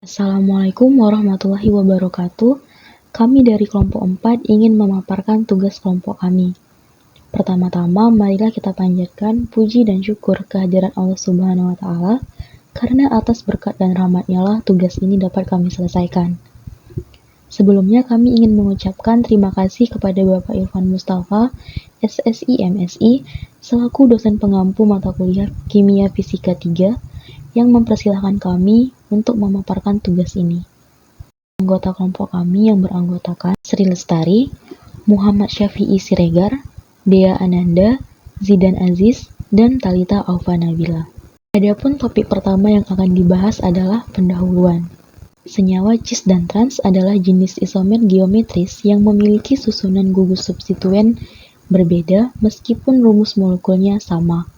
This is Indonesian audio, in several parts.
Assalamualaikum warahmatullahi wabarakatuh. Kami dari kelompok 4 ingin memaparkan tugas kelompok kami. Pertama-tama, marilah kita panjatkan puji dan syukur kehadiran Allah Subhanahu wa Ta'ala, karena atas berkat dan rahmat-Nya lah tugas ini dapat kami selesaikan. Sebelumnya kami ingin mengucapkan terima kasih kepada Bapak Irfan Mustafa, SSI MSI, selaku dosen pengampu mata kuliah Kimia Fisika 3, yang mempersilahkan kami untuk memaparkan tugas ini. Anggota kelompok kami yang beranggotakan Sri Lestari, Muhammad Syafi'i Siregar, Dea Ananda, Zidan Aziz, dan Talita Aufa Nabila. Adapun topik pertama yang akan dibahas adalah pendahuluan. Senyawa cis dan trans adalah jenis isomer geometris yang memiliki susunan gugus substituen berbeda meskipun rumus molekulnya sama.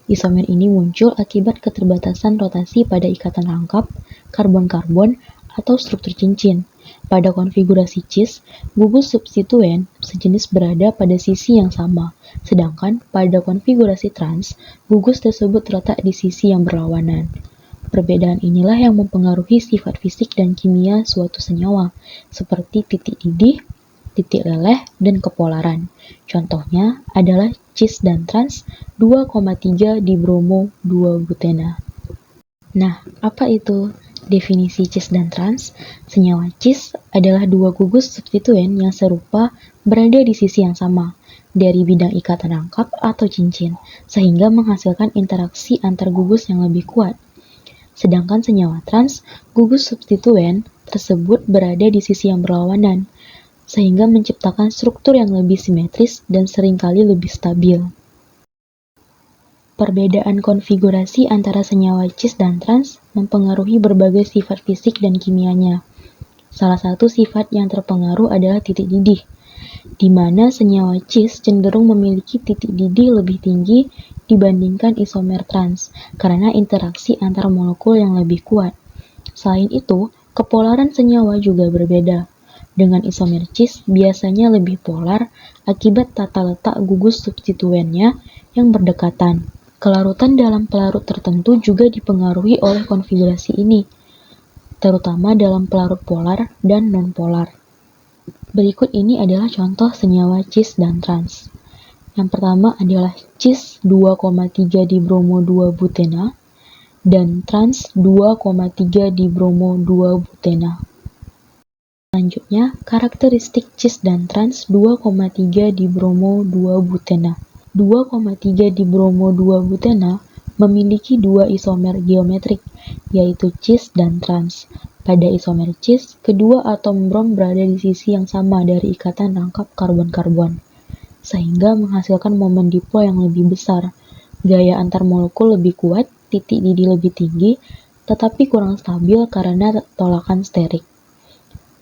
Isomer ini muncul akibat keterbatasan rotasi pada ikatan rangkap, karbon-karbon, atau struktur cincin. Pada konfigurasi cis, gugus substituen sejenis berada pada sisi yang sama, sedangkan pada konfigurasi trans, gugus tersebut terletak di sisi yang berlawanan. Perbedaan inilah yang mempengaruhi sifat fisik dan kimia suatu senyawa, seperti titik didih, titik leleh, dan kepolaran. Contohnya adalah cis dan trans 2,3 dibromo 2-butena. Nah, apa itu definisi cis dan trans? Senyawa cis adalah dua gugus substituen yang serupa berada di sisi yang sama dari bidang ikatan rangkap atau cincin, sehingga menghasilkan interaksi antar gugus yang lebih kuat. Sedangkan senyawa trans, gugus substituen tersebut berada di sisi yang berlawanan, sehingga menciptakan struktur yang lebih simetris dan seringkali lebih stabil. Perbedaan konfigurasi antara senyawa cis dan trans mempengaruhi berbagai sifat fisik dan kimianya. Salah satu sifat yang terpengaruh adalah titik didih, di mana senyawa cis cenderung memiliki titik didih lebih tinggi dibandingkan isomer trans, karena interaksi antar molekul yang lebih kuat. Selain itu, kepolaran senyawa juga berbeda. Dengan isomer cis biasanya lebih polar akibat tata letak gugus substituennya yang berdekatan. Kelarutan dalam pelarut tertentu juga dipengaruhi oleh konfigurasi ini, terutama dalam pelarut polar dan non-polar. Berikut ini adalah contoh senyawa cis dan trans. Yang pertama adalah cis 2,3 dibromo 2-butena dan trans 2,3 dibromo 2-butena. Selanjutnya, karakteristik cis dan trans 2,3 dibromo 2-butena. 2,3 dibromo 2-butena memiliki dua isomer geometrik, yaitu cis dan trans. Pada isomer cis, kedua atom brom berada di sisi yang sama dari ikatan rangkap karbon-karbon, sehingga menghasilkan momen dipol yang lebih besar. Gaya antar molekul lebih kuat, titik didih lebih tinggi, tetapi kurang stabil karena tolakan sterik.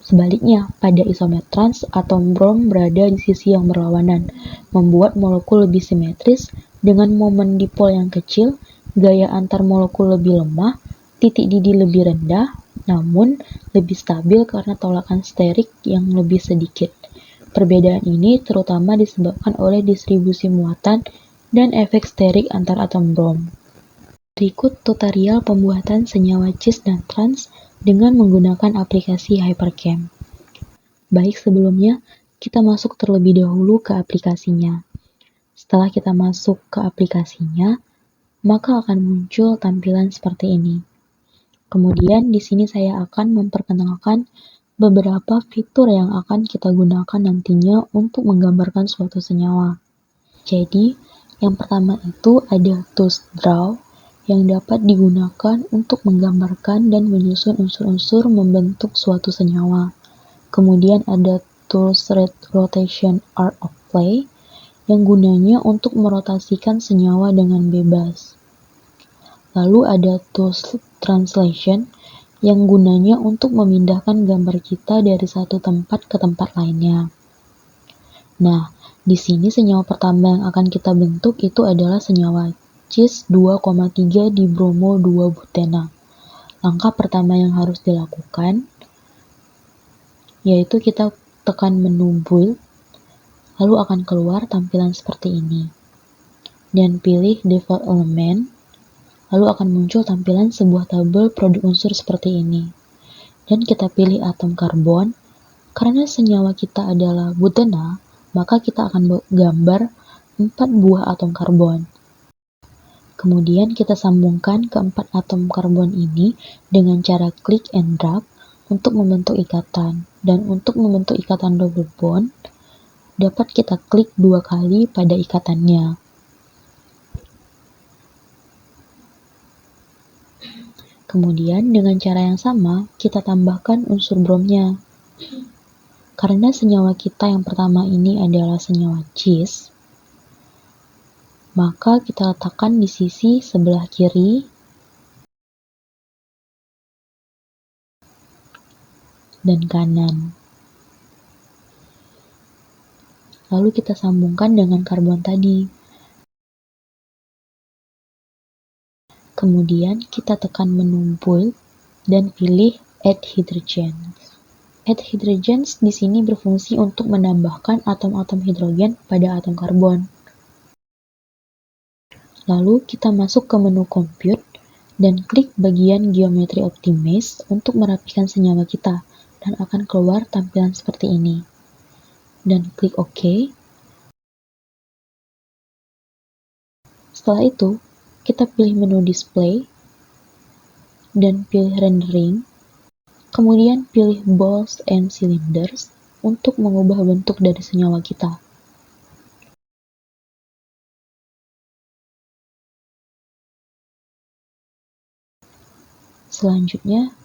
Sebaliknya, pada isomer trans, atom brom berada di sisi yang berlawanan, membuat molekul lebih simetris dengan momen dipol yang kecil, gaya antar molekul lebih lemah, titik didih lebih rendah, namun lebih stabil karena tolakan sterik yang lebih sedikit. Perbedaan ini terutama disebabkan oleh distribusi muatan dan efek sterik antar atom brom. Berikut tutorial pembuatan senyawa cis dan trans dengan menggunakan aplikasi Hypercam. Baik, sebelumnya kita masuk terlebih dahulu ke aplikasinya. Setelah kita masuk ke aplikasinya, maka akan muncul tampilan seperti ini. Kemudian di sini saya akan memperkenalkan beberapa fitur yang akan kita gunakan nantinya untuk menggambarkan suatu senyawa. Jadi, yang pertama itu ada Tools Draw yang dapat digunakan untuk menggambarkan dan menyusun unsur-unsur membentuk suatu senyawa. Kemudian ada Tools Rotation Art of Play yang gunanya untuk merotasikan senyawa dengan bebas. Lalu ada Tools Translation yang gunanya untuk memindahkan gambar kita dari satu tempat ke tempat lainnya. Nah, di sini senyawa pertama yang akan kita bentuk itu adalah senyawa cis 2,3 dibromo 2-butena. Langkah pertama yang harus dilakukan yaitu kita tekan menu Build, lalu akan keluar tampilan seperti ini. Dan pilih Default Element, lalu akan muncul tampilan sebuah tabel produk unsur seperti ini. dan kita pilih atom karbon. Karena senyawa kita adalah butena, maka kita akan gambar 4 buah atom karbon. Kemudian kita sambungkan keempat atom karbon ini dengan cara klik and drag untuk membentuk ikatan. Dan untuk membentuk ikatan double bond, dapat kita klik 2 kali pada ikatannya. Kemudian dengan cara yang sama, kita tambahkan unsur bromnya. Karena senyawa kita yang pertama ini adalah senyawa cis, maka kita letakkan di sisi sebelah kiri dan kanan. Lalu kita sambungkan dengan karbon tadi. Kemudian kita tekan menu build dan pilih add hydrogens. Add hydrogens di sini berfungsi untuk menambahkan atom-atom hidrogen pada atom karbon. Lalu kita masuk ke menu compute dan klik bagian geometry optimize untuk merapikan senyawa kita dan akan keluar tampilan seperti ini. Dan klik OK. Setelah itu, kita pilih menu display dan pilih rendering. Kemudian pilih balls and cylinders untuk mengubah bentuk dari senyawa kita. Selanjutnya,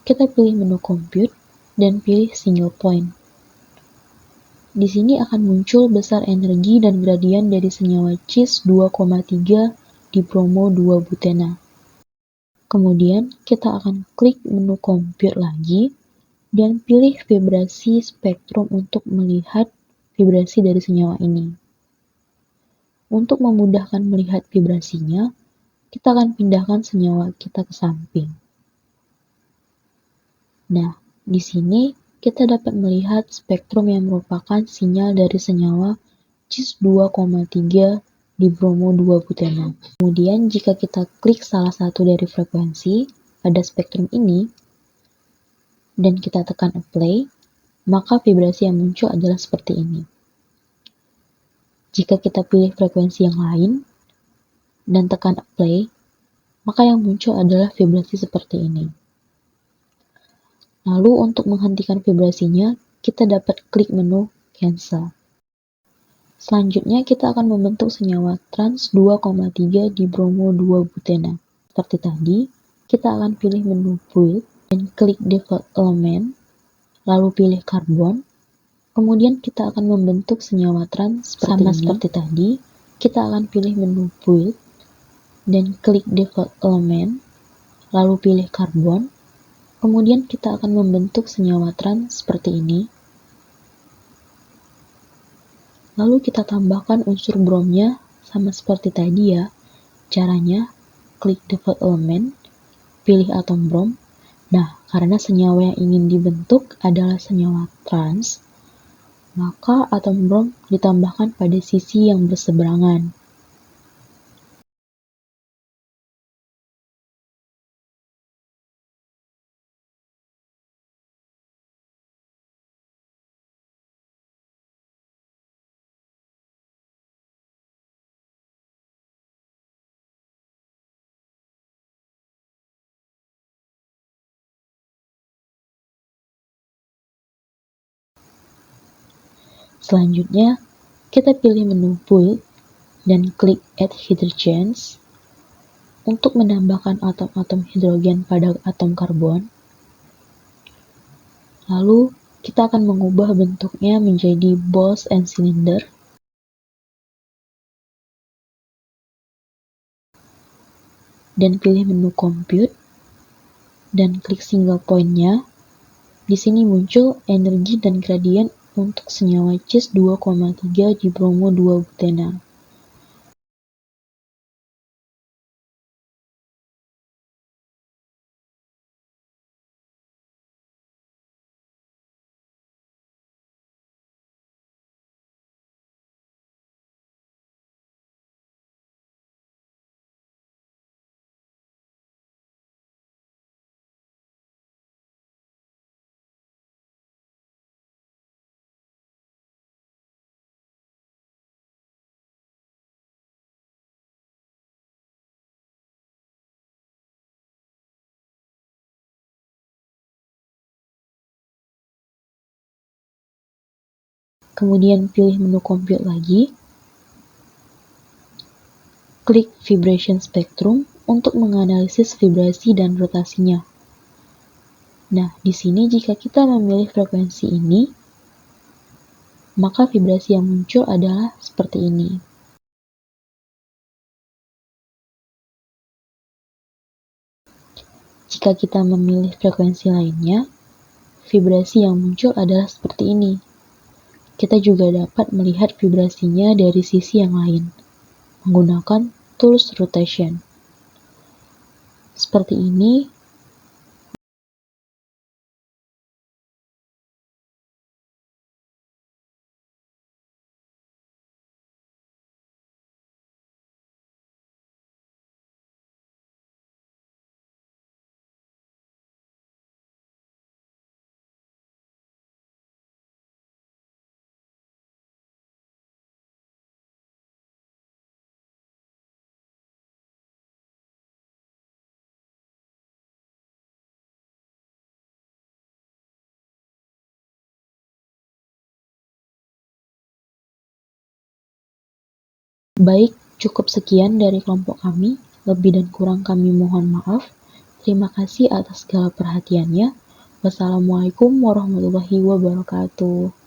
kita pilih menu compute dan pilih single point. Di sini akan muncul besar energi dan gradian dari senyawa cis 2,3 dibromo 2 butena. Kemudian, kita akan klik menu compute lagi dan pilih vibrasi spektrum untuk melihat vibrasi dari senyawa ini. Untuk memudahkan melihat vibrasinya, kita akan pindahkan senyawa kita ke samping. Nah, di sini kita dapat melihat spektrum yang merupakan sinyal dari senyawa cis 2,3 dibromo 2 butena. Kemudian, jika kita klik salah satu dari frekuensi pada spektrum ini dan kita tekan apply, maka vibrasi yang muncul adalah seperti ini. Jika kita pilih frekuensi yang lain dan tekan apply, maka yang muncul adalah vibrasi seperti ini. Lalu untuk menghentikan vibrasinya, kita dapat klik menu cancel. Selanjutnya kita akan membentuk senyawa trans 2,3 dibromo 2 butena. Seperti tadi, kita akan pilih menu build dan klik default element, lalu pilih karbon. Kemudian kita akan membentuk senyawa trans seperti tadi. Kita akan pilih menu build dan klik default element, lalu pilih karbon. Kemudian kita akan membentuk senyawa trans seperti ini. Lalu kita tambahkan unsur bromnya sama seperti tadi ya. Caranya, klik default element, pilih atom brom. Nah, karena senyawa yang ingin dibentuk adalah senyawa trans, maka atom brom ditambahkan pada sisi yang berseberangan. Selanjutnya, kita pilih menu build dan klik add hydrogens untuk menambahkan atom-atom hidrogen pada atom karbon. Lalu, kita akan mengubah bentuknya menjadi balls and cylinder. Dan pilih menu compute dan klik single point-nya. Di sini muncul energi dan gradien untuk senyawa cis 2,3 dibromo 2 butena. Kemudian pilih menu compute lagi. Klik vibration spectrum untuk menganalisis vibrasi dan rotasinya. Nah, di sini jika kita memilih frekuensi ini, maka vibrasi yang muncul adalah seperti ini. Jika kita memilih frekuensi lainnya, vibrasi yang muncul adalah seperti ini. Kita juga dapat melihat vibrasinya dari sisi yang lain, menggunakan tools rotation. Seperti ini. Baik, cukup sekian dari kelompok kami. Lebih dan kurang kami mohon maaf. Terima kasih atas segala perhatiannya. Wassalamualaikum warahmatullahi wabarakatuh.